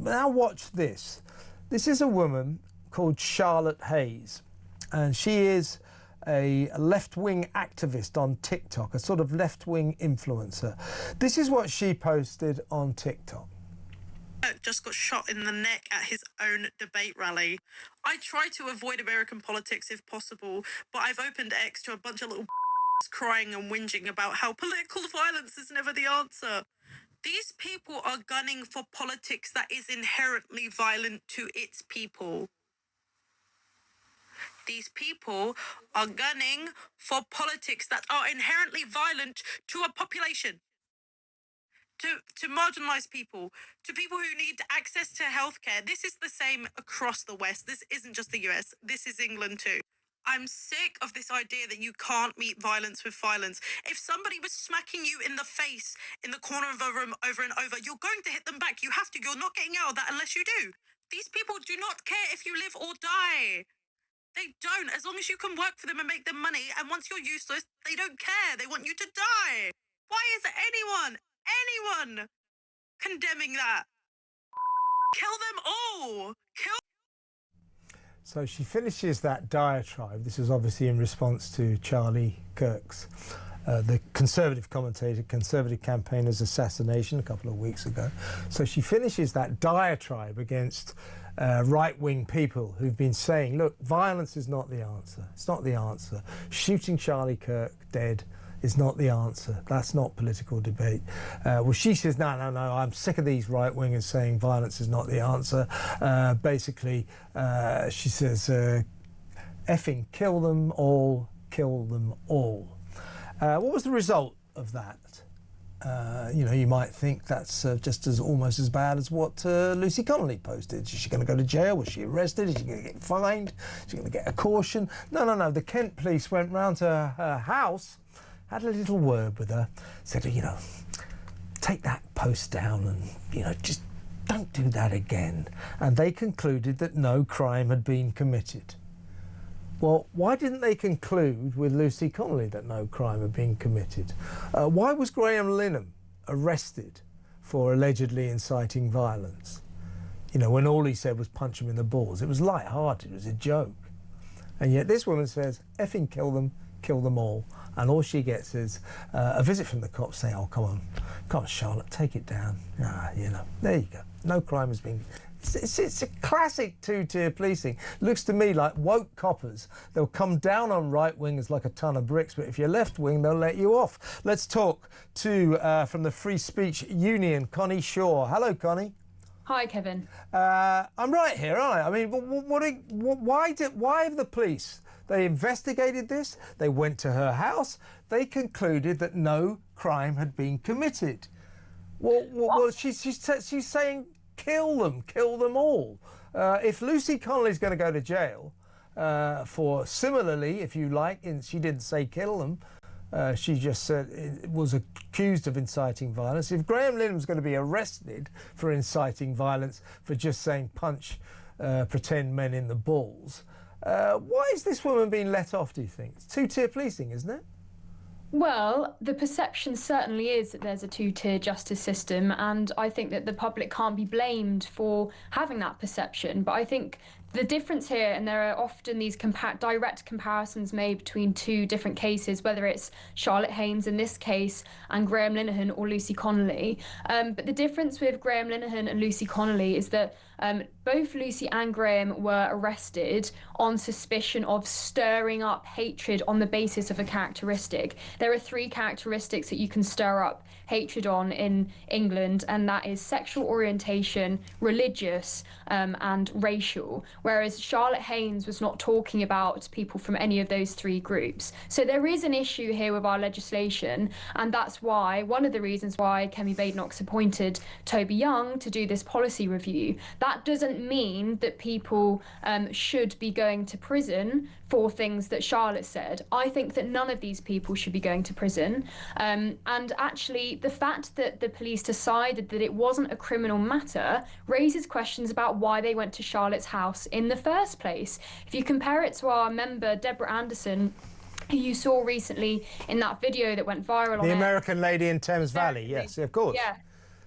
now watch this. This is a woman called Charlotte Hayes, and she is a left-wing activist on TikTok, a sort of left-wing influencer. This is what she posted on TikTok. Just got shot in the neck at his own debate rally. I try to avoid American politics if possible, but I've opened X to a bunch of little crying and whinging about how political violence is never the answer. These people are gunning for politics that is inherently violent to its people. These people are gunning for politics that are inherently violent to a population. To marginalised people, to people who need access to healthcare. This is the same across the West. This isn't just the US. This is England too. I'm sick of this idea that you can't meet violence with violence. If somebody was smacking you in the face in the corner of a room over and over, you're going to hit them back. You have to. You're not getting out of that unless you do. These people do not care if you live or die. They don't. As long as you can work for them and make them money, and once you're useless, they don't care. They want you to die. Why is anyone condemning that? Kill them all. Kill. So she finishes that diatribe. This is obviously in response to Charlie Kirk's, the Conservative commentator, Conservative campaigners' assassination a couple of weeks ago. So she finishes that diatribe against right-wing people who've been saying, look, violence is not the answer. It's not the answer. Shooting Charlie Kirk dead is not the answer. That's not political debate. Well, she says, no, I'm sick of these right-wingers saying violence is not the answer. Basically, she says, effing kill them all, kill them all. What was the result of that? You know, you might think that's just almost as bad as what Lucy Connolly posted. Is she going to go to jail? Was she arrested? Is she going to get fined? Is she going to get a caution? No. The Kent police went round to her house, had a little word with her, said, you know, take that post down and, you know, just don't do that again. And they concluded that no crime had been committed. Well, why didn't they conclude with Lucy Connolly that no crime had been committed? Why was Graham Linehan arrested for allegedly inciting violence? You know, when all he said was punch him in the balls. It was light-hearted, it was a joke. And yet this woman says, effing kill them all. And all she gets is a visit from the cops saying, oh, come on, Charlotte, take it down. You know, there you go. No crime has been... It's a classic two-tier policing. Looks to me like woke coppers. They'll come down on right-wingers like a ton of bricks, but if you're left-wing, they'll let you off. Let's talk to, from the Free Speech Union, Connie Shaw. Hello, Connie. Hi, Kevin. I'm right here, aren't I? I mean, why have the police... They investigated this, they went to her house, they concluded that no crime had been committed. Well, she's saying kill them all. If Lucy Connolly's going to go to jail for similarly, if you like, she didn't say kill them, she just said it was accused of inciting violence. If Graham Linehan's going to be arrested for inciting violence for just saying punch pretend men in the balls, why is this woman being let off, do you think? It's two-tier policing, isn't it? Well, the perception certainly is that there's a two-tier justice system, and I think that the public can't be blamed for having that perception. But I think the difference here, and there are often these direct comparisons made between two different cases, whether it's Charlotte Hayes in this case and Graham Linehan or Lucy Connolly. But the difference with Graham Linehan and Lucy Connolly is that both Lucy and Graham were arrested on suspicion of stirring up hatred on the basis of a characteristic. There are 3 characteristics that you can stir up hatred on in England, and that is sexual orientation, religious, and racial. Whereas Charlotte Hayes was not talking about people from any of those 3 groups. So there is an issue here with our legislation, and that's why, one of the reasons why Kemi Badenoch's appointed Toby Young to do this policy review. That doesn't mean that people should be going to prison for things that Charlotte said. I think that none of these people should be going to prison. And actually, the fact that the police decided that it wasn't a criminal matter raises questions about why they went to Charlotte's house in the first place. If you compare it to our member, Deborah Anderson, who you saw recently in that video that went viral on the American lady in Thames Valley, yes, of course. Yeah.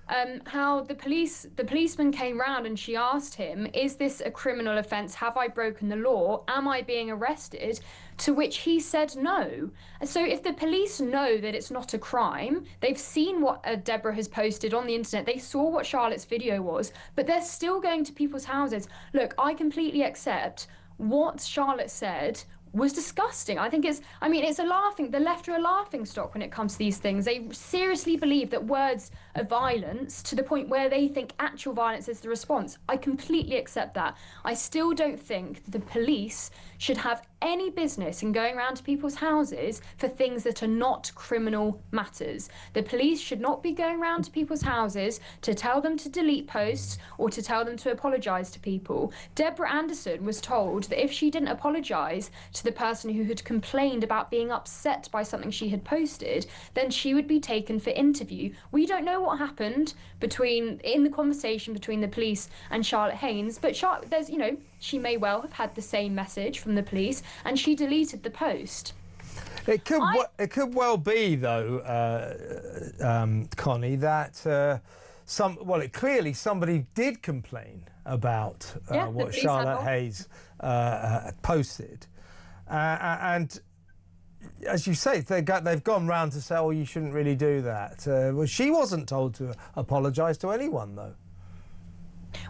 how the policeman came round and she asked him, is this a criminal offence? Have I broken the law? Am I being arrested? To which he said no. So if the police know that it's not a crime, they've seen what Deborah has posted on the internet, they saw what Charlotte's video was, but they're still going to people's houses. Look, I completely accept what Charlotte said was disgusting. I think it's the left are a laughing stock when it comes to these things. They seriously believe that words are violence to the point where they think actual violence is the response. I completely accept that. I still don't think the police should have any business in going around to people's houses for things that are not criminal matters. The police should not be going around to people's houses to tell them to delete posts or to tell them to apologise to people. Deborah Anderson was told that if she didn't apologise to the person who had complained about being upset by something she had posted, then she would be taken for interview. We don't know what happened in the conversation between the police and Charlotte Haynes, but she may well have had the same message from the police and she deleted the post. It could well be, though, Connie, that clearly somebody did complain about what Charlotte Haynes posted, and as you say, they've gone round to say, "Oh, you shouldn't really do that." Well, she wasn't told to apologise to anyone, though.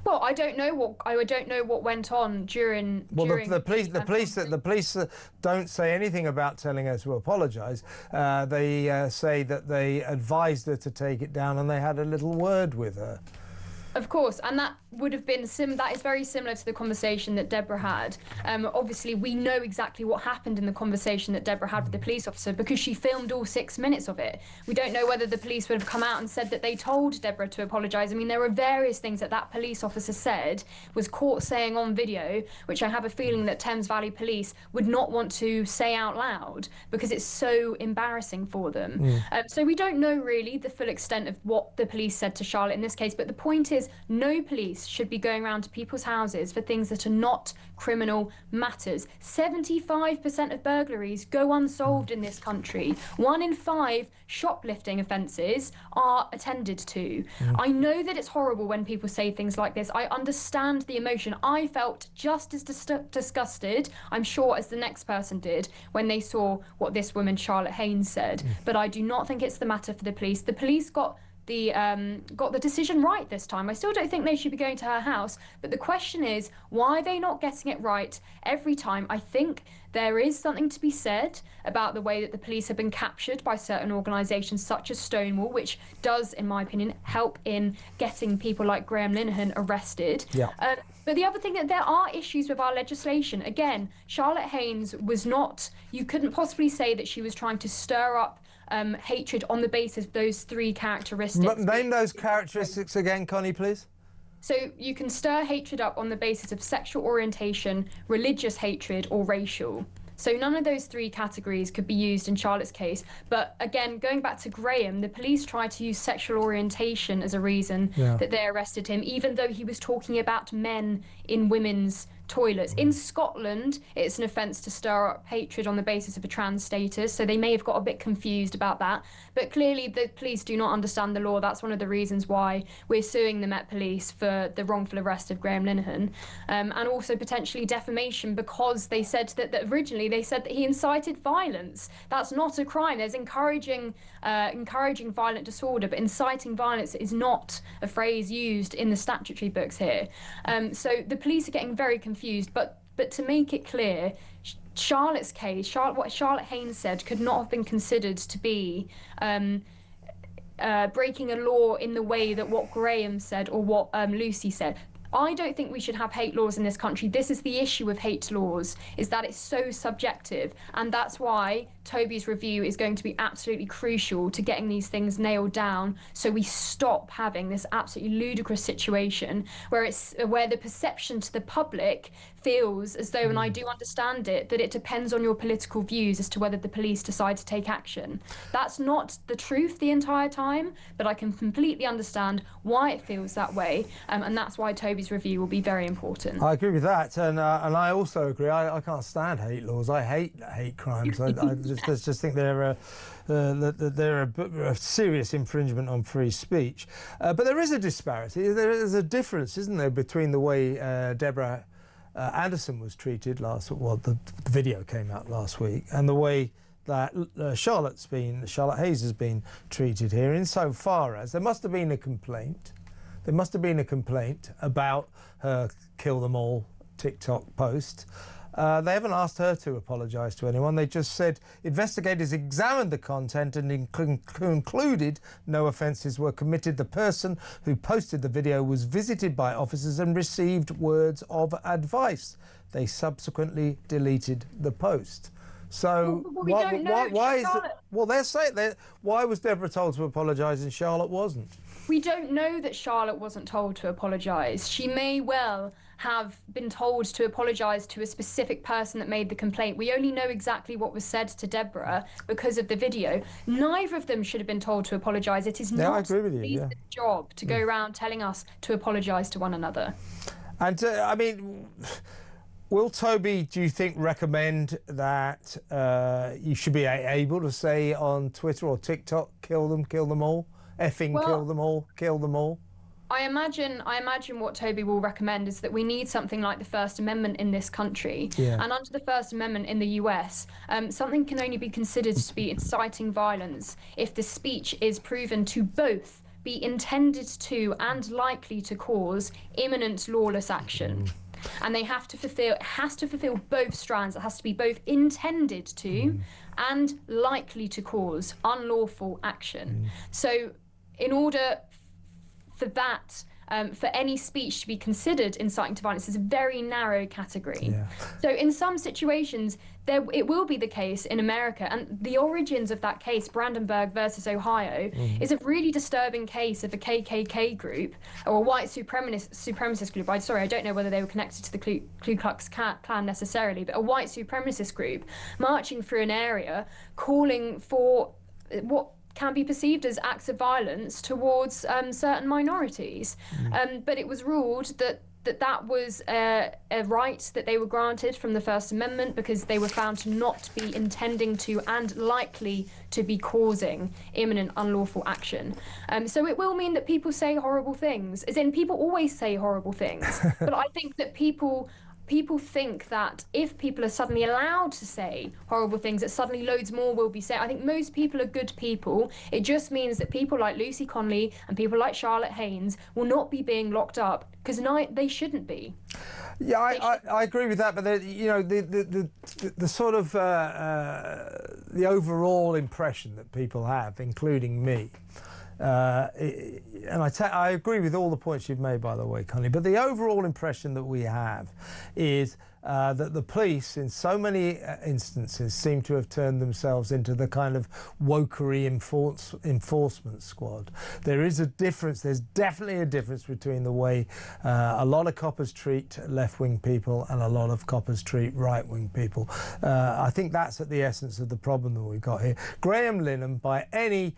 Well, I don't know what went on during. The police don't say anything about telling her to apologise. They say that they advised her to take it down, and they had a little word with her. Of course, and that would have been that is very similar to the conversation that Deborah had. Obviously, we know exactly what happened in the conversation that Deborah had with the police officer because she filmed all 6 minutes of it. We don't know whether the police would have come out and said that they told Deborah to apologise. I mean, there were various things that police officer said, was caught saying on video, which I have a feeling that Thames Valley Police would not want to say out loud because it's so embarrassing for them. So we don't know really the full extent of what the police said to Charlotte in this case, but the point is, no police should be going around to people's houses for things that are not criminal matters. 75% of burglaries go unsolved in this country. 1 in 5 shoplifting offences are attended to. I know that it's horrible when people say things like this. I understand the emotion. I felt just as disgusted, I'm sure, as the next person did when they saw what this woman, Charlotte Haynes, said. But I do not think it's the matter for the police. The police got the decision right this time. I still don't think they should be going to her house, but the question is, why are they not getting it right every time? I think there is something to be said about the way that the police have been captured by certain organisations such as Stonewall, which does, in my opinion, help in getting people like Graham Linehan arrested. But the other thing, that there are issues with our legislation. Again, Charlotte Haynes you couldn't possibly say that she was trying to stir up hatred on the basis of those 3 characteristics. Name those characteristics again, Connie, please. So you can stir hatred up on the basis of sexual orientation, religious hatred, or racial. So none of those 3 categories could be used in Charlotte's case. But again, going back to Graham, the police tried to use sexual orientation as a reason that they arrested him, even though he was talking about men in women's toilets. In Scotland, it's an offence to stir up hatred on the basis of a trans status, so they may have got a bit confused about that. But clearly the police do not understand the law. That's one of the reasons why we're suing the Met Police for the wrongful arrest of Graham Linehan, and also potentially defamation, because they said that originally they said that he incited violence. That's not a crime. There's encouraging violent disorder, but inciting violence is not a phrase used in the statutory books here. So the police are getting very confused, but to make it clear, Charlotte's case, what Charlotte Haynes said could not have been considered to be breaking a law in the way that what Graham said or what Lucy said. I don't think we should have hate laws in this country. This is the issue with hate laws, is that it's so subjective, and that's why Toby's review is going to be absolutely crucial to getting these things nailed down, so we stop having this absolutely ludicrous situation where the perception to the public feels as though, and I do understand it, that it depends on your political views as to whether the police decide to take action. That's not the truth the entire time, but I can completely understand why it feels that way, and that's why Toby's review will be very important. I agree with that, and I also agree. I can't stand hate laws. I hate crimes. I just just think they're a serious infringement on free speech. But there is a disparity. There is a difference, isn't there, between the way Deborah Anderson was treated the video came out last week, and the way that Charlotte Hayes has been treated here, insofar as there must have been a complaint. There must have been a complaint about her kill them all TikTok post. They haven't asked her to apologise to anyone. They just said investigators examined the content and concluded no offences were committed. The person who posted the video was visited by officers and received words of advice. They subsequently deleted the post. So why is it? Well, they're saying that. Why was Deborah told to apologise and Charlotte wasn't? We don't know that Charlotte wasn't told to apologise. She may well have been told to apologise to a specific person that made the complaint. We only know exactly what was said to Deborah because of the video. Neither of them should have been told to apologise. It is not the police's job to go around telling us to apologise to one another. And I mean, will Toby, do you think, recommend that you should be able to say on Twitter or TikTok, kill them all? Kill them all, kill them all. I imagine what Toby will recommend is that we need something like the First Amendment in this country. Yeah. And under the First Amendment in the US, something can only be considered to be inciting violence if the speech is proven to both be intended to and likely to cause imminent lawless action. And it has to fulfill both strands. It has to be both intended to and likely to cause unlawful action. So in order for that, for any speech to be considered inciting to violence, is a very narrow category. Yeah. So in some situations, it will be the case in America, and the origins of that case, Brandenburg versus Ohio, is a really disturbing case of a KKK group or a white supremacist group. I don't know whether they were connected to the Ku Klux Klan necessarily, but a white supremacist group marching through an area calling for what can be perceived as acts of violence towards certain minorities. But it was ruled that was a right that they were granted from the First Amendment because they were found to not be intending to and likely to be causing imminent unlawful action. So it will mean that people say horrible things, as in people always say horrible things. But I think that people think that if people are suddenly allowed to say horrible things, that suddenly loads more will be said. I think most people are good people. It just means that people like Lucy Connolly and people like Charlotte Haynes will not be being locked up because they shouldn't be. Yeah, I agree with that, but the sort of the overall impression that people have, including me, and I agree with all the points you've made, by the way, Connie, but the overall impression that we have is that the police in so many instances seem to have turned themselves into the kind of wokery enforcement squad. There is a difference, there's definitely a difference between the way a lot of coppers treat left-wing people and a lot of coppers treat right-wing people. I think that's at the essence of the problem that we've got here. Graham Linehan, by any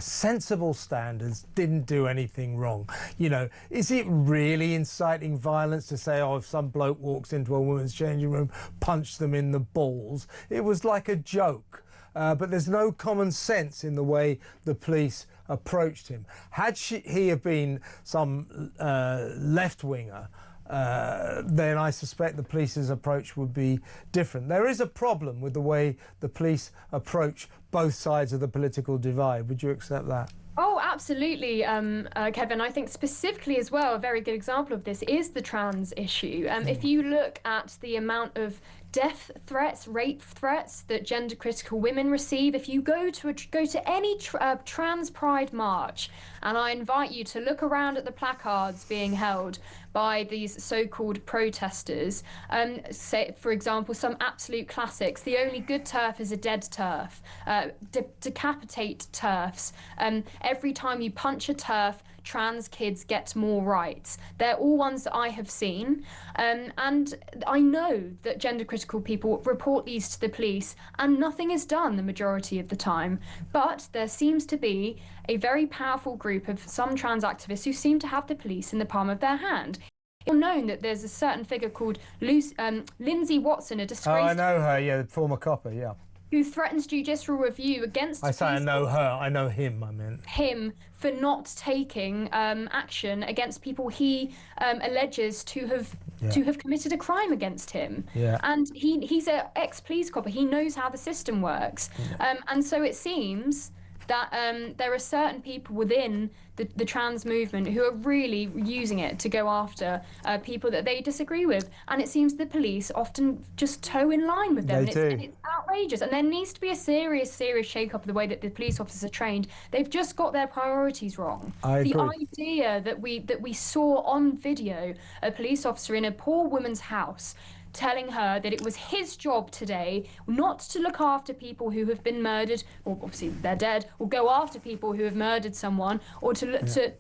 sensible standards, didn't do anything wrong. You know, is it really inciting violence to say, oh, if some bloke walks into a woman's changing room, punch them in the balls? It was like a joke. But there's no common sense in the way the police approached him. Had he have been some left-winger, then I suspect the police's approach would be different. There is a problem with the way the police approach both sides of the political divide. Would you accept that? Oh, absolutely, Kevin. I think specifically as well, a very good example of this is the trans issue. If you look at the amount of death threats, rape threats that gender-critical women receive, if you go to any trans pride march, and I invite you to look around at the placards being held by these so-called protesters, say, for example, some absolute classics: the only good turf is a dead turf, decapitate turfs, every time you punch a turf, trans kids get more rights. They're all ones that I have seen, and I know that gender-critical people report these to the police and nothing is done the majority of the time. But there seems to be a very powerful group of some trans activists who seem to have the police in the palm of their hand. It's known that there's a certain figure called Lindsay Watson, a disgraced... Oh, I know her, yeah, the former copper, yeah. who threatens judicial review against I say I police know her, I know him, I meant. him for not taking action against people he alleges to have committed a crime against him. Yeah. And he's an ex-police copper. He knows how the system works. And so it seems that there are certain people within the trans movement who are really using it to go after people that they disagree with. And it seems the police often just toe in line with them. They do. It's outrageous. And there needs to be a serious shake-up of the way that the police officers are trained. They've just got their priorities wrong. I agree. The idea that we saw on video a police officer in a poor woman's house telling her that it was his job today not to look after people who have been murdered, or obviously they're dead, or go after people who have murdered someone, or to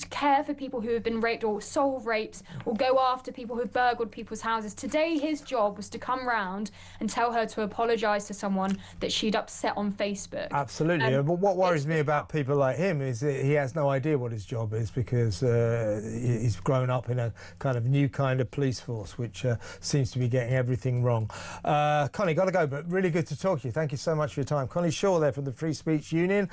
care for people who have been raped or solve rapes, or go after people who've burgled people's houses. Today his job was to come round and tell her to apologise to someone that she'd upset on Facebook. Absolutely. But what worries me about people like him is that he has no idea what his job is, because he's grown up in a kind of new kind of police force, which seems to be getting everything wrong. Connie, got to go, but really good to talk to you. Thank you so much for your time. Connie Shaw there from the Free Speech Union.